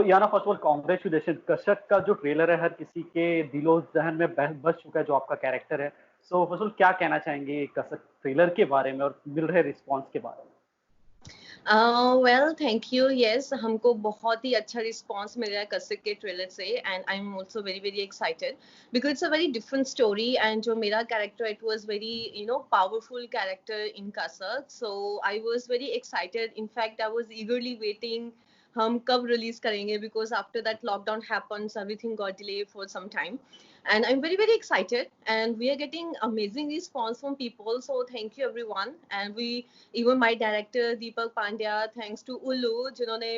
Yana first of all congratulation. कसक का जो ट्रेलर है हर किसी के दिलो जहन में बस चुका है, जो आपका कैरेक्टर है। सो फर्स्ट ऑफ ऑल क्या कहना चाहेंगे कसक ट्रेलर के बारे में और मिल रहे रिस्पांस के बारे में? Well thank you. यस, हमको बहुत ही अच्छा रिस्पांस मिल रहा है कसक के ट्रेलर से, and I am also very very excited because it's a very different story, and जो मेरा character it was very powerful character in Kasak, so I was very excited. In fact I was eagerly waiting हम कब release करेंगे, because after that lockdown happens everything got delay for some time, and I'm very very excited, and we are getting amazing response from people, so thank you everyone. And we, even my director Deepak Pandya, thanks to Ulu जिन्होंने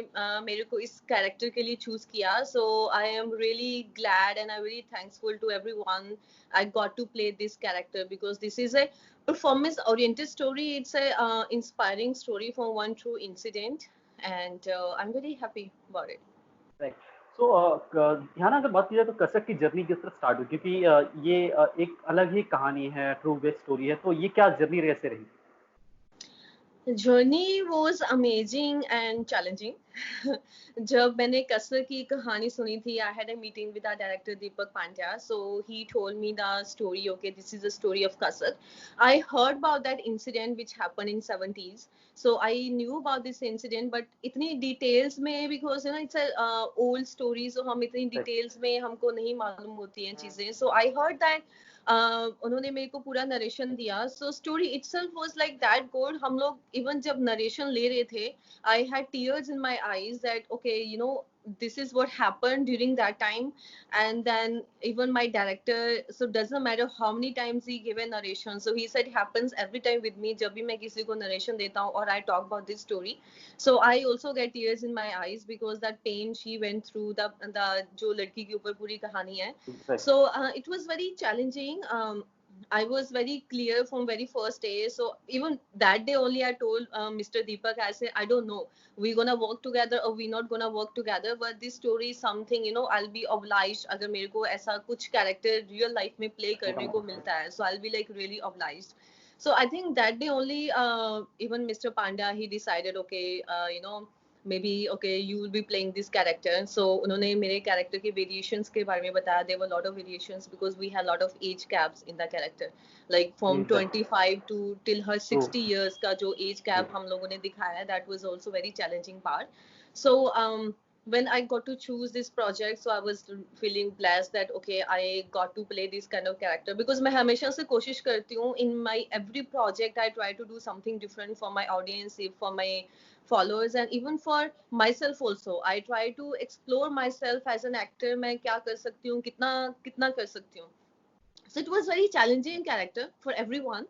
मेरे को इस character के लिए choose किया, so I am really glad and I'm really thankful to everyone I got to play this character, because this is a performance oriented story. It's a inspiring story from one true incident, and I'm very happy about it. Right. So यहाँ ना अगर बात की जाए तो कसक की journey किस तरह स्टार्ट हुई, क्योंकि ये एक अलग ही कहानी है, ट्रू बेस्ड स्टोरी है, तो ये क्या जर्नी कैसे रही? Journey was amazing and challenging. जब मैंने कसर की कहानी सुनी थी, I had a meeting with our director Deepak Pandya, so he told me the story, okay this is the story of Kasar. I heard about that incident which happened in 70s, so I knew about this incident, but इतनी details में, because it's a old story, so हम इतनी details में हमको नहीं मालूम होती हैं चीजें, सो आई हर्ड दैट उन्होंने मेरे को पूरा नरेशन दिया, so story itself was like that good. हम लोग इवन जब नरेशन ले रहे थे, I had tears in my eyes that okay this is what happened during that time. And then even my director, so doesn't matter how many times he gave a narration, so he said happens every time with me जब भी मैं किसी को narration देता हूँ और I talk about this story, so I also get tears in my eyes because that pain she went through, the जो लड़की के ऊपर पूरी कहानी है, so it was very challenging. I was very clear from very first day, so even that day only I told Mr. Deepak, I said I don't know we're gonna work together or we're not gonna work together, but this story is something I'll be obliged अगर मेरे को ऐसा कुछ character real life में play करने को मिलता है, so I'll be like really obliged. So I think that day only even Mr. Panda he decided okay maybe okay you will be playing this character, so उन्होंने मेरे character के variations के बारे में बताया. There were a lot of variations because we had a lot of age gaps in the character, like from 25 to till her 60 years का जो age gap हम लोगों ने दिखाया, that was also very challenging part. So when I got to choose this project, so I was feeling blessed that okay I got to play this kind of character, because मैं हमेशा से कोशिश करती हूँ in my every project I try to do something different for my audience, for my followers, and even for myself also I try to explore myself as an actor, मैं क्या कर सकती हूँ, कितना कितना कर सकती हूँ. So it was very challenging character for everyone,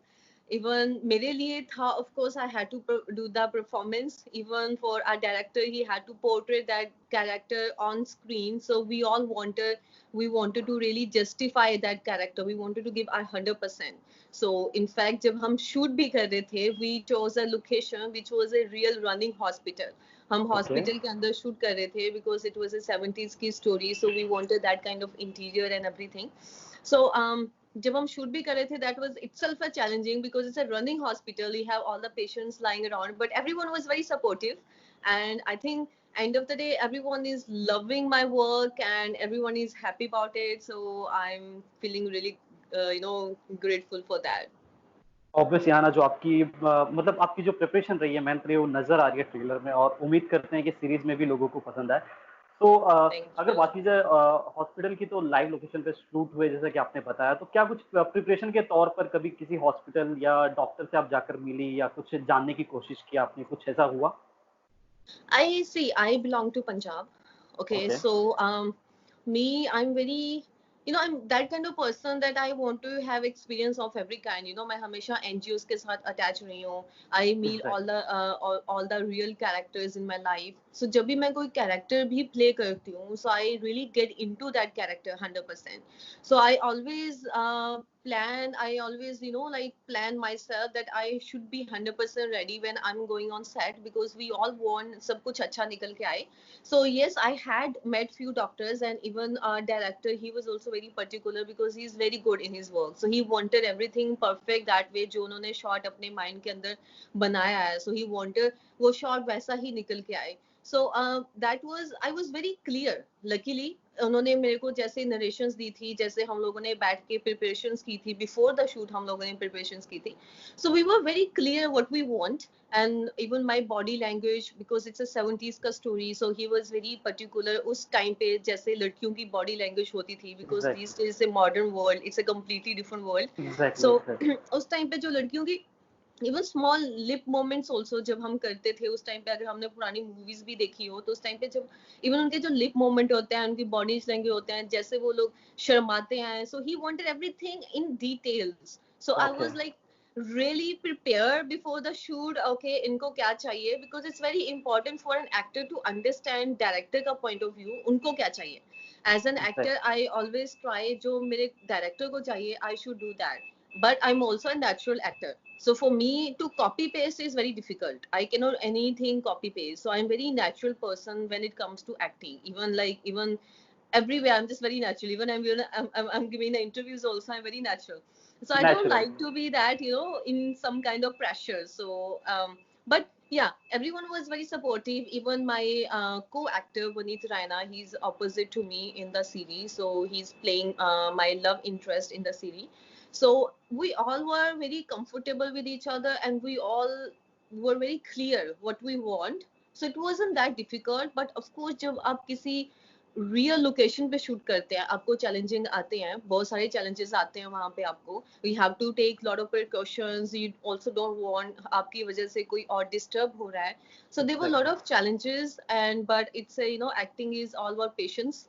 even मेरे लिए था. Of course I had to do the performance, even for our director he had to portray that character on screen, so we all wanted to really justify that character, we wanted to give our 100%. So in fact जब हम shoot भी कर रहे थे, we chose a location which was a real running hospital. हम hospital के अंदर shoot कर रहे थे because it was a 70s की story, so we wanted that kind of interior and everything. So जब हम शूट भी कर रहे थे, that was itself a challenging because it's a running hospital, you have all the patients lying around, but everyone was very supportive, and I think end of the day everyone is loving my work and everyone is happy about it, so I'm feeling really grateful for that. Obviously आना जो आपकी मतलब आपकी जो preparation रही है, मेहनत रही है, वो नजर आ रही है ट्रेलर में, और उम्मीद करते हैं कि सीरीज में भी लोगों को पसंद आए। तो अगर बात की जाए हॉस्पिटल की, तो लाइव लोकेशन पे शूट हुए जैसा कि आपने बताया, तो क्या कुछ प्रिपरेशन के तौर पर कभी किसी हॉस्पिटल या डॉक्टर से आप जाकर मिली या कुछ जानने की कोशिश की आपने, कुछ ऐसा हुआ? I belong to Punjab. Okay. So me, I'm very, I'm that kind of person that I want to have experience of every kind. मैं हमेशा NGOs के साथ attach रही हूँ. I meet all the real characters in my life. So जब भी मैं कोई character भी play करती हूँ, so I really get into that character 100%. So I always plan myself that I should be 100% ready when I'm going on set, because we all want सब कुछ अच्छा निकल के आए. So yes, I had met few doctors, and even our director, he was also very particular because he's very good in his work. So he wanted everything perfect that way जो उन्होंने shot अपने mind के अंदर बनाया है. So he wanted वो shot वैसा ही निकल के आए. So that was, I was very clear, luckily उन्होंने मेरे को जैसे नरेशंस दी थी, जैसे हम लोगों ने बैठ के प्रिपरेशंस की थी, बिफोर द शूट हम लोगों ने प्रिपरेशंस की थी. So we were very clear what we want, and even my body language, because it's a 70s का story, so he was very particular उस time पे जैसे लड़कियों की body language होती थी, because Exactly. these days is a modern world, it's a completely different world. Exactly, So exactly. उस time पे जो लड़कियों की even small lip moments also जब हम करते थे उस टाइम पे, अगर हमने पुरानी मूवीज भी देखी हो तो उस टाइम पे जब इवन उनके जो लिप मोमेंट होते हैं, उनकी बॉडी लैंग्वेज होते हैं, जैसे वो लोग शर्माते हैं, so he wanted everything in details. So I Okay. Was like really prepare before the shoot, okay इनको क्या चाहिए, because it's very important for an actor to understand director का point of view, उनको क्या चाहिए. As an actor Exactly. I always try जो मेरे director को चाहिए I should do that, but I'm also a natural actor. So for me to copy paste is very difficult. I cannot anything copy paste. So I'm very natural person when it comes to acting. Even like even everywhere I'm just very natural. Even I'm giving the interviews also, I'm very natural. So I don't Natural. like to be that, you know, in some kind of pressure. So but yeah, everyone was very supportive. Even my co-actor Vaneet Raina, he's opposite to me in the series, so he's playing my love interest in the series. So we all were very comfortable with each other, and we all were very clear what we want. So it wasn't that difficult. But of course जब आप किसी real location पे shoot करते हैं, आपको challenging आते हैं, बहुत सारे चैलेंजेस आते हैं वहां पे आपको. You have to take lot of precautions, you also don't want आपकी वजह से कोई और डिस्टर्ब हो रहा है. So there were a lot Exactly. of challenges, and but it's a, you know, acting is all about patience.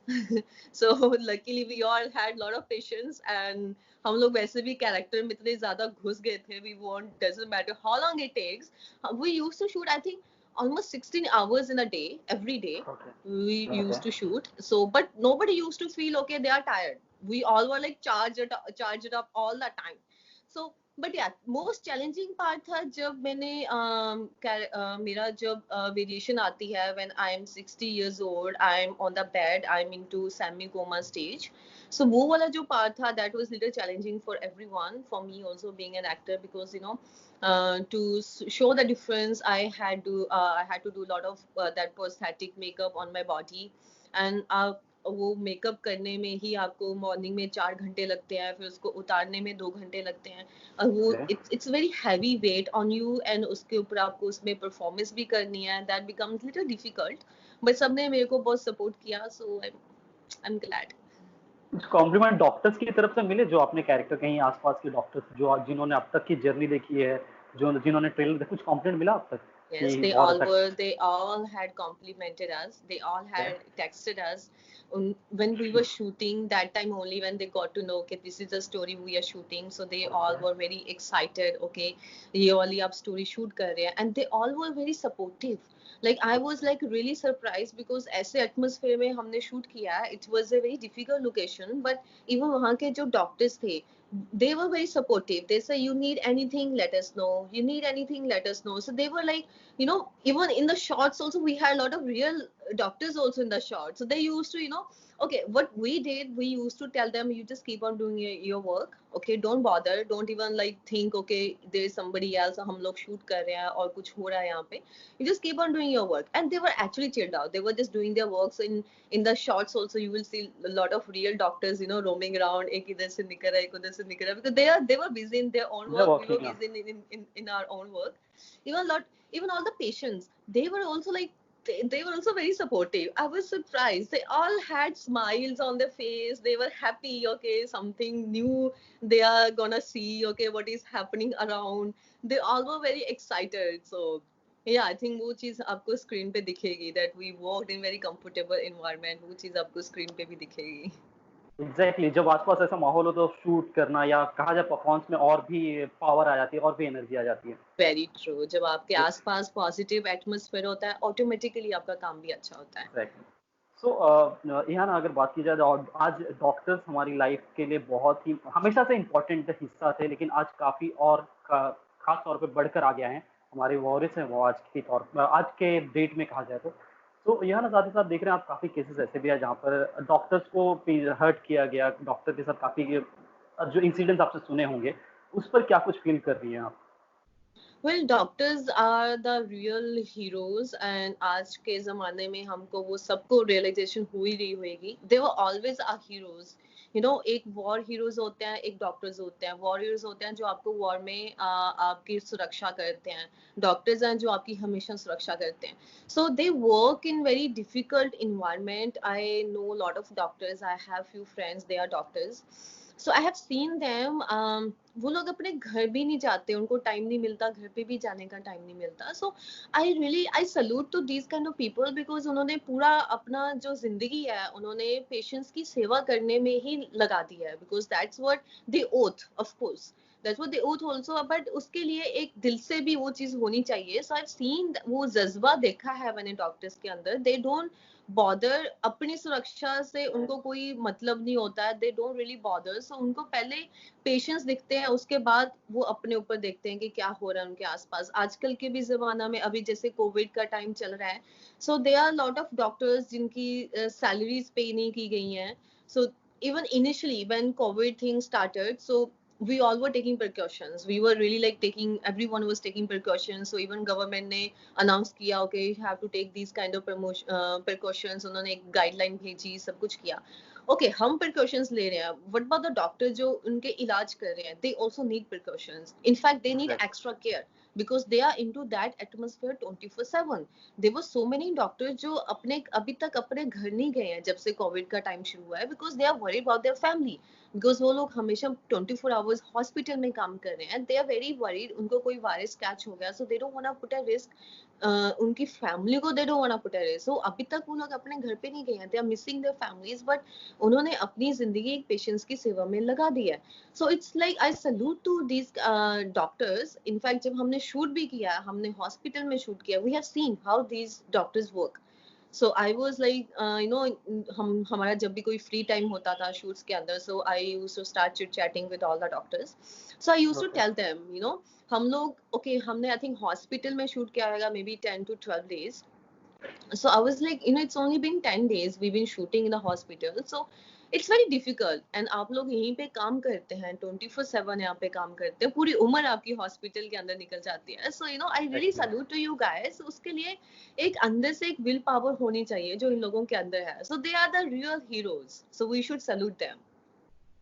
So luckily we all had a lot of patience, and हम लोग वैसे भी कैरेक्टर में इतने ज्यादा घुस गए थे. We want, doesn't matter how long it takes. We used to shoot I think almost 16 hours in a day, every day Okay. we Okay. used to shoot. So but nobody used to feel okay they are tired. We all were like charged up all the time. So but yeah, most challenging part था जब मैंने मेरा जब variation आती है, when I am 60 years old, I am on the bed, I am into semi coma stage. So वो वाला जो part था, that was little challenging for everyone, for me also being an actor, because you know to show the difference I had to do a lot of that prosthetic makeup on my body. And वो makeup करने में ही आपको morning में 4 घंटे लगते हैं, फिर उसको उतारने में 2 घंटे लगते हैं, और वो Okay. It's very heavy weight on you, and उसके ऊपर आपको उसमें परफॉर्मेंस भी करनी है. That becomes little difficult, but सबने मेरे को बहुत सपोर्ट किया, सो आई एम ग्लैड. कुछ कॉम्प्लीमेंट डॉक्टर्स की तरफ से मिले, जो आपने कैरेक्टर कहीं आसपास के डॉक्टर्स जो जिन्होंने अब तक की जर्नी देखी है, जो जिन्होंने ट्रेलर कुछ कॉम्प्लीमेंट मिला अब तक Yes, कि बहुत अच्छा. they all had complimented us. They all had texted us when we were shooting that time only, when they got to know, okay, this is the story we are shooting. So they all were very excited. Okay, ये वाली आप story shoot कर रहे हैं, and they all were very supportive. Like I was like really surprised, because ऐसे atmosphere में हमने shoot किया. It was a very difficult location, but even वहाँ के जो doctors थे, they were very supportive. They say, you need anything, let us know. You need anything, let us know. So they were like, you know, even in the shots also, we had a lot of real doctors also in the shots. So they used to, you know, okay, what we did, we used to tell them, you just keep on doing your work. Okay, don't bother. Don't even like think, okay, there is somebody else, हम लोग shoot कर रहे हैं और कुछ हो रहा है यहाँ पे. You just keep on doing your work. And they were actually chilled out. They were just doing their works. In the shots also, you will see a lot of real doctors, you know, roaming around. एक इधर से निकल रहा है, एक उधर से निकल रहा है, because they were busy in their own They're work. We were working. busy in our own work. Even all the patients, they were also like, they were also very supportive. I was surprised. They all had smiles on their face. They were happy. Okay, something new they are gonna see. Okay, what is happening around. They all were very excited. So yeah, I think वो चीज आपको screen पे दिखेगी, that we walked in very comfortable environment. वो चीज आपको screen पे भी दिखेगी. एग्जैक्टली जब आसपास ऐसा माहौल हो तो शूट करना या कहा जाए परफॉर्मेंस में और भी पावर आ जाती है, और भी एनर्जी आ जाती है. Very true. जब आपके आसपास पॉजिटिव एटमॉस्फेयर होता है, ऑटोमेटिकली आपका काम भी अच्छा होता है. एग्जैक्टली. सो यहाँ ना अगर बात की जाए, और आज डॉक्टर्स हमारी लाइफ के लिए बहुत ही हमेशा से इम्पोर्टेंट हिस्सा थे, लेकिन आज काफ़ी और खास तौर पे बढ़कर आ गया है. हमारे वॉरिस हैं वो आज के डेट में कहा जाए तो यहाँ ना साथ ही साथ देख रहे हैं आप, काफ़ी केसेस ऐसे भी है जहाँ पर डॉक्टर्स को हर्ट किया गया, डॉक्टर के साथ काफ़ी जो इंसिडेंट्स आपसे सुने होंगे, उस पर क्या कुछ फील कर रही हैं आप? Well, doctors are the real heroes and आज के ज़माने में हमको वो सबको realization हुई रही होगी. They were always our heroes. You know, एक war heroes होते हैं, एक doctors होते हैं. War heroes होते हैं जो आपको war में आपकी सुरक्षा करते हैं. Doctors हैं जो आपकी हमेशा सुरक्षा करते हैं. So they work in very difficult environment. I know a lot of doctors. I have few friends. They are doctors. So I have seen them. वो लोग अपने घर भी नहीं जाते, उनको टाइम नहीं मिलता, घर पे भी जाने का टाइम नहीं मिलता. So I salute to these kind of people because उन्होंने पूरा अपना जो जिंदगी है उन्होंने पेशेंट्स की सेवा करने में ही लगा दिया है. Because that's what they oath, of course that's what they oath also. But उसके लिए एक दिल से भी वो चीज होनी चाहिए. सो आई हैव सीन वो जज्बा देखा है मैंने डॉक्टर्स के अंदर. दे डोंट बॉदर, अपनी सुरक्षा से उनको कोई मतलब नहीं होता है. They don't really bother. So उनको पहले पेशेंट्स दिखते हैं, उसके बाद वो अपने ऊपर देखते हैं कि क्या हो रहा है उनके आसपास. आजकल के भी जमाना में अभी जैसे कोविड का टाइम चल रहा है, so they are lot of doctors जिनकी सैलरीज पे नहीं की गई हैं. सो even initially when covid thing started, so we all were taking precautions. We were really like taking, everyone was taking precautions. So even government ने announce किया, okay you have to take these kind of precautions. उन्होंने एक guideline भेजी, सब कुछ किया. Okay, हम precautions ले रहे हैं. What about the doctor जो उनके इलाज कर रहे हैं? They also need precautions. In fact, they need Exactly. extra care because they are into that atmosphere 24/7. There were so many doctors जो अपने अभी तक अपने घर नहीं गए हैं जब से कोविड का टाइम शुरू हुआ है, because they are worried about their family. Because वो लोग हमेशा 24 आवर्स हॉस्पिटल में काम कर रहे हैं. दे आर वेरी वरीड, उनको कोई वायरस कैच हो गया, so they don't want to put a risk उनकी फैमिली को. They don't want to put a risk. So अभी तक वो लोग अपने घर पे नहीं गए हैं. They are missing their families, but उन्होंने अपनी जिंदगी एक पेशेंट्स की सेवा में लगा दी है. So it's like I salute to these doctors. In fact जब हमने शूट भी किया, हमने हॉस्पिटल में शूट किया, we have seen how these doctors work. So I was like you know, हम हमारा जब भी कोई फ्री टाइम होता था शूट्स के अंदर, so I used to start chit chatting with all the doctors. So I used to Okay. Tell them, you know, हम लोग ओके हमने आई थिंक हॉस्पिटल में शूट किया रहेगा maybe 10 to 12 days. So I was like, you know, it's only been 10 days we've been shooting in the hospital. So it's very difficult. And आप लोग यहीं पे काम करते हैं 24/7, यहाँ पे काम करते हैं, पूरी उम्र आपकी हॉस्पिटल के अंदर निकल जाती है. So you know, I really Exactly. salute to you guys. उसके लिए एक अंदर से एक विल पावर होनी चाहिए जो इन लोगों के अंदर है. So they are the real heroes. So we should salute them.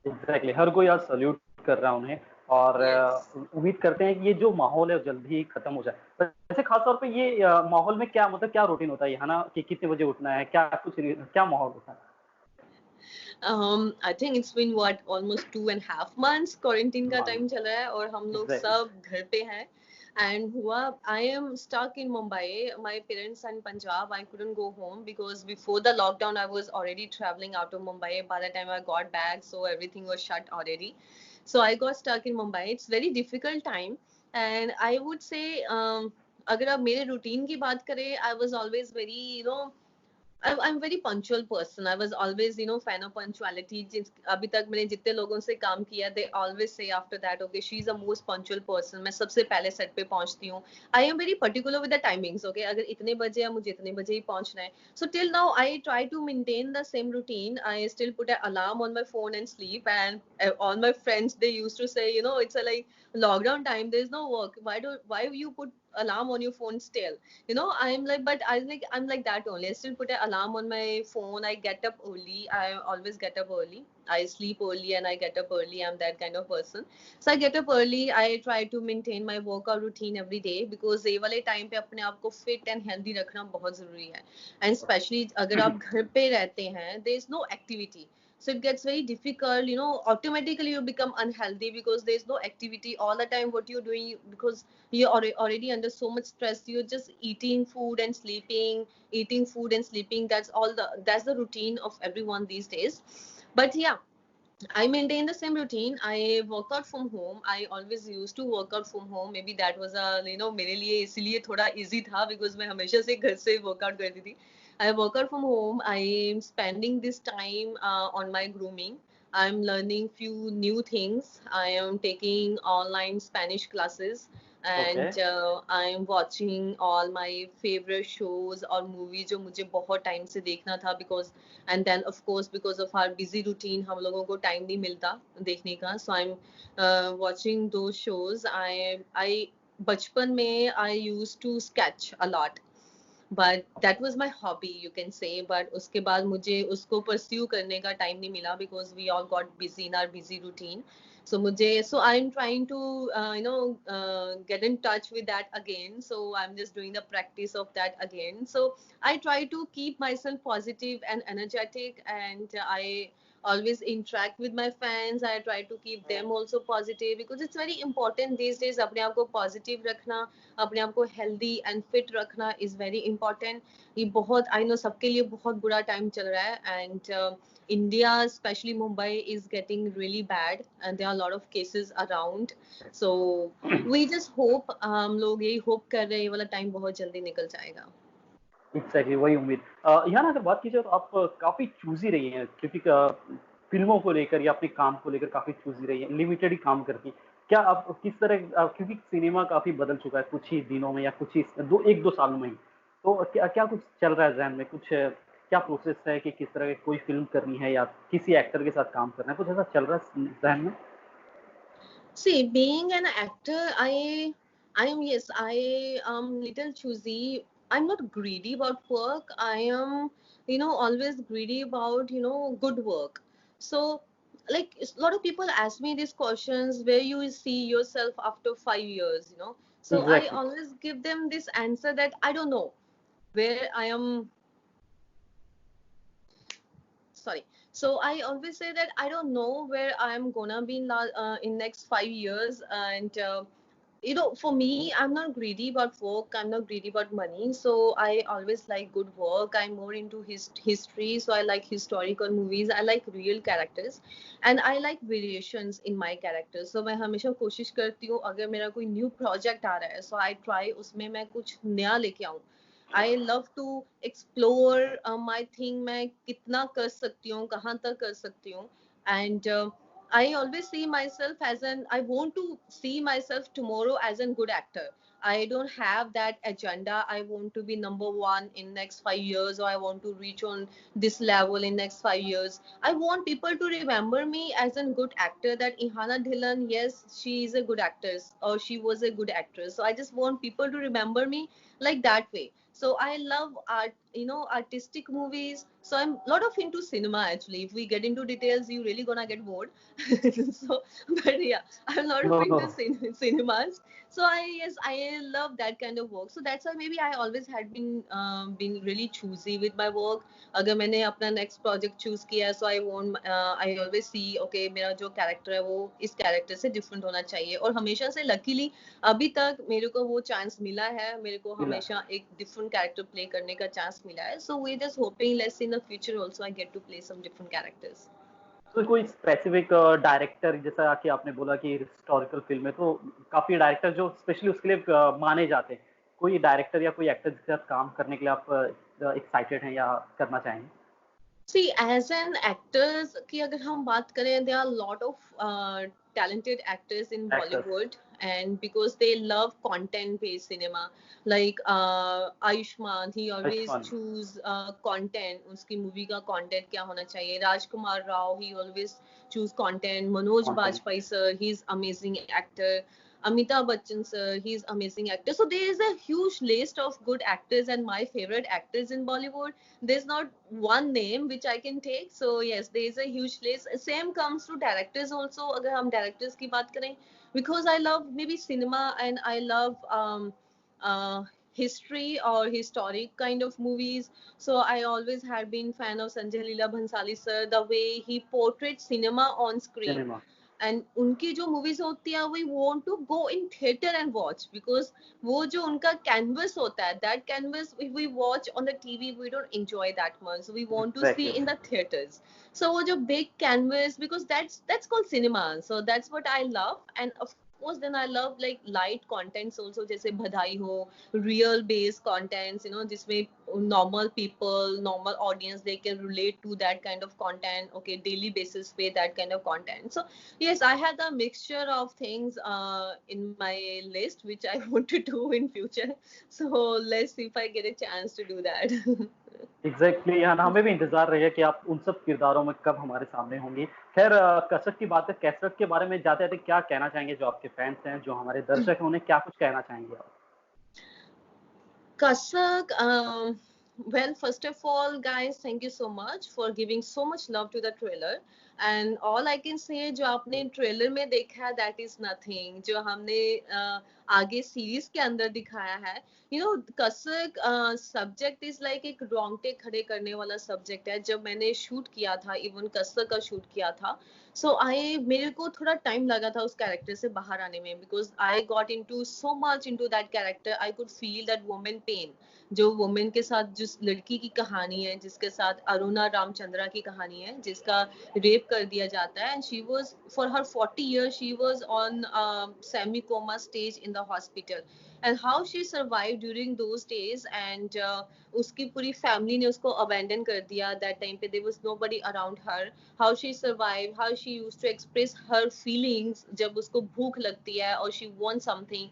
Exactly, हर कोई आज सल्यूट कर रहा है उन्हें. और Yes. उम्मीद करते हैं कि ये जो माहौल है जल्द ही खत्म हो जाए. वैसे खास तौर पे ये माहौल में क्या मतलब क्या रूटीन होता है यहाँ ना, कि कितने बजे उठना है, क्या कुछ क्या माहौल होता है? I think it's been what almost 2.5 months quarantine का हाँ, टाइम चल रहा है और हम लोग एग्जैक्टली. सब घर पे हैं. And हुआ, I am stuck in Mumbai. My parents are in Punjab. I couldn't go home because before the lockdown I was already traveling out of Mumbai. By the time I got back, so everything was shut already. So I got stuck in Mumbai. It's very difficult time. And I would say अगर आप मेरे routine की बात करें, I was always very, you know, I'm very punctual person. I was always, you know, fan of punctuality. अभी तक मैंने जितने लोगों से काम किया, they always say after that, okay, she's the most punctual person. मैं सबसे पहले सेट पे पहुंचती हूँ. I am very particular with the timings. Okay, अगर इतने बजे या मुझे इतने बजे ही पहुंचना है. So till now, I try to maintain the same routine. I still put an alarm on my phone and sleep. And all my friends, they used to say, you know, it's a like lockdown time. There's no work. Why you put alarm on your phone still? You know, I'm like that only. I still put an alarm on my phone. I get up early. I always get up early. I sleep early and I get up early. I'm that kind of person. So I get up early. I try to maintain my workout routine every day because ये वाले time पे अपने आप को fit and healthy रखना बहुत जरूरी है. And especially अगर आप घर पे रहते हैं, there is no activity. So it gets very difficult, you know, automatically you become unhealthy because there's no activity all the time. What you're doing, because you're already under so much stress, you're just eating food and sleeping, eating food and sleeping. That's the routine of everyone these days. But yeah, I maintain the same routine. I work out from home. I always used to work out from home. Maybe that was a, you know, मेरे लिए इसीलिए थोड़ा easy था because मैं हमेशा से घर से workout करती थी. I work out from home. I am spending this time on my grooming. I'm learning few new things. I am taking online Spanish classes. Okay. And I'm watching all my favorite shows और movies जो मुझे बहुत time से देखना था because, and then of course because of our busy routine हम लोगों को time नहीं मिलता देखने का. So I'm watching those shows. I बचपन में I used to sketch a lot. But that was my hobby, you can say. But उसके बाद मुझे उसको pursue करने का time नहीं मिला because we all got busy in our busy routine. So I'm trying to get in touch with that again. So I'm just doing the practice of that again. So I try to keep myself positive and energetic, and I always interact with my fans. I try to keep them also positive because it's very important these days. अपने आप को positive रखना, अपने आप को healthy and fit रखना is very important. ये बहुत I know सबके लिए बहुत बुरा time चल रहा है, and India, especially Mumbai, is getting really bad, and there are a lot of cases around. So we just hope, हम लोग यही hope कर रहे हैं ये वाला time बहुत जल्दी निकल जाएगा. एग्जैक्टली वही उम्मीद। यहाँ ना अगर बात की जाए तो आप काफी चूजी रही हैं, क्योंकि फिल्मों को लेकर या अपने काम को लेकर काफी चूजी रही हैं, लिमिटेड ही काम करती हैं। क्या आप किस तरह क्योंकि सिनेमा काफी बदल चुका है कुछ ही दिनों में या कुछ ही एक दो सालों में ही, तो क्या क्या कुछ चल रहा है जहन में, कुछ क्या प्रोसेस है कि किस तरह की कोई फिल्म करनी है या किसी एक्टर के साथ काम करना है, कुछ ऐसा चल रहा है जहन में? See, being an actor, I am, yes, I am little choosy. I'm not greedy about work. I am, always greedy about, good work. So, like, a lot of people ask me these questions, where you see yourself after 5 years. So I exactly. always give them this answer that I don't know where I am. Sorry. So I always say that I don't know where I'm gonna be in next 5 years. And for me, I'm not greedy about work. I'm not greedy about money. So I always like good work. I'm more into history. So I like historical movies. I like real characters, and I like variations in my characters. So मैं हमेशा कोशिश करती हूँ अगर मेरा कोई new project आ रहा है, so I try उसमें मैं कुछ नया लेके आऊँ. I love to explore my thing. मैं कितना कर सकती हूँ, कहाँ तक कर सकती हूँ. And I always see myself I want to see myself tomorrow as a good actor. I don't have that agenda. I want to be number one in next 5 years, or I want to reach on this level in next 5 years. I want people to remember me as a good actor. That Ihana Dhillon, yes, she is a good actress, or she was a good actress. So I just want people to remember me like that way. So I love art, artistic movies. So I'm a lot of into cinema actually. If we get into details, you really gonna get bored. So, but yeah, I'm a lot of no no. into cinemas. So yes, I love that kind of work. So that's why maybe I always had been really choosy with my work. अगर मैंने अपना next project choose किया, so I always see, okay, मेरा जो character है वो इस character से different होना चाहिए. और हमेशा से luckily अभी तक मेरे को वो चांस मिला है. मेरे को हमेशा एक डिफरेंट कैरेक्टर प्ले करने का चांस मिला है. So we just hoping let's in the future also I get to play some different characters. तो कोई स्पेसिफिक डायरेक्टर, जैसा कि आपने बोला कि हिस्टोरिकल फिल्म है, तो काफी डायरेक्टर जो स्पेशली उसके लिए माने जाते हैं, कोई डायरेक्टर या कोई एक्टर जिसके साथ काम करने के लिए आप एक्साइटेड हैं या करना चाहेंगे? See, as an actors की अगर हम बात करें, there are a lot of talented actors in actors. Bollywood, and because they love content based cinema, like Ayushmann, he always Ayushman. choose content. उसकी मूवी का content क्या होना चाहिए. Rajkumar Rao, he always choose content. Manoj content. Bajpayee sir, he's amazing actor. Amitabh Bachchan sir, he's amazing actor. So there is a huge list of good actors, and my favorite actors in Bollywood, there's not one name which I can take. So yes, there is a huge list. Same comes to directors also. अगर हम directors की बात करें, because I love maybe cinema, and I love history or historic kind of movies. So I always had been fan of Sanjay Leela Bhansali sir, the way he portrayed cinema on screen. Cinema. And उनकी जो movies होती है, we want to go in theatre and watch, because वो जो उनका canvas होता है, that canvas we watch on the TV, we don't enjoy that much. We want to see exactly. In the theatres. So वो जो big canvas, because that's called cinema. So that's what I love. And of course then I love like light contents also, जैसे बधाई हो, real based contents, जिसमें normal people, normal audience, they can relate to that kind of content, okay, daily basis पे that kind of content. So yes, I had a mixture of things in my list which I want to do in future. So let's see if I get a chance to do that. Exactly है ना, हमें भी इंतजार रहेगा कि आप उन सब किरदारों में कब हमारे सामने होंगी। खैर कसक की बात है, कसक के बारे में जाते जाते क्या कहना चाहेंगे, जो आपके फैंस हैं, जो हमारे दर्शक हैं, उन्हें क्या कुछ कहना चाहेंगे आप? Kasak, well, first of all, guys, thank you so much for giving so much love to the trailer. And all I can say, जो आपने ट्रेलर में देखा है, that is nothing. जो हमने आगे सीरीज के अंदर दिखाया है, कसक सब्जेक्ट इज लाइक एक रोंगटे खड़े करने वाला सब्जेक्ट है। जब मैंने शूट किया था, इवन कसक का शूट किया था, मेरे को थोड़ा टाइम लगा था उस कैरेक्टर से बाहर आने में, because I got into so much into that character. I could feel that women pain, जो वुमेन के साथ, जिस लड़की की कहानी है, जिसके साथ अरुणा रामचंद्रा की कहानी है, जिसका रेप कर दिया जाता है, and she was for her 40 years she was on semi coma stage in the hospital, and how she survived during those days, and उसकी पूरी फैमिली ने उसको अबैंडन कर दिया दैट टाइम पे, there was nobody around her, how she survive, how she used to express her feelings जब उसको भूख लगती है और she want something.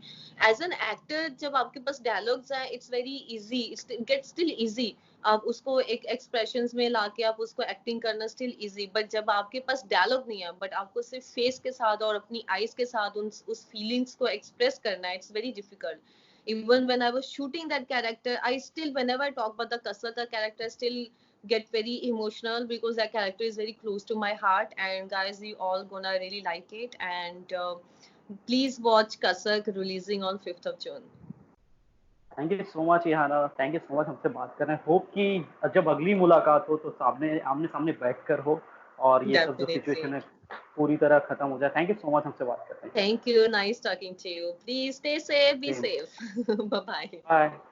As an actor, जब आपके पास डायलॉग्स हैं, it's very easy, it gets still easy, आप उसको एक एक्सप्रेशंस में लाके आप उसको एक्टिंग करना स्टिल इजी। बट जब आपके पास डायलॉग नहीं है, बट आपको सिर्फ फेस के साथ और अपनी आईज के साथ उस फीलिंग्स को एक्सप्रेस करना है, it's very difficult. Even when I was shooting that character, I still, whenever I talk about the Kasaka character, still get very emotional, because that character is very close to my heart, and guys, you all gonna really like it, and please watch Kasak, releasing on 5th of June. Thank you so much Ihana, thank you so much हमसे बात कर रहे हैं। Hope कि जब अगली मुलाकात हो तो सामने आमने सामने बैठकर हो और ये सब जो सिचुएशन है Definitely. पूरी तरह खत्म हो जाए। थैंक यू सो मच हमसे बात करने के Thank you. Nice talking to you. Please stay safe. Be लिए। safe. Bye bye. बाय।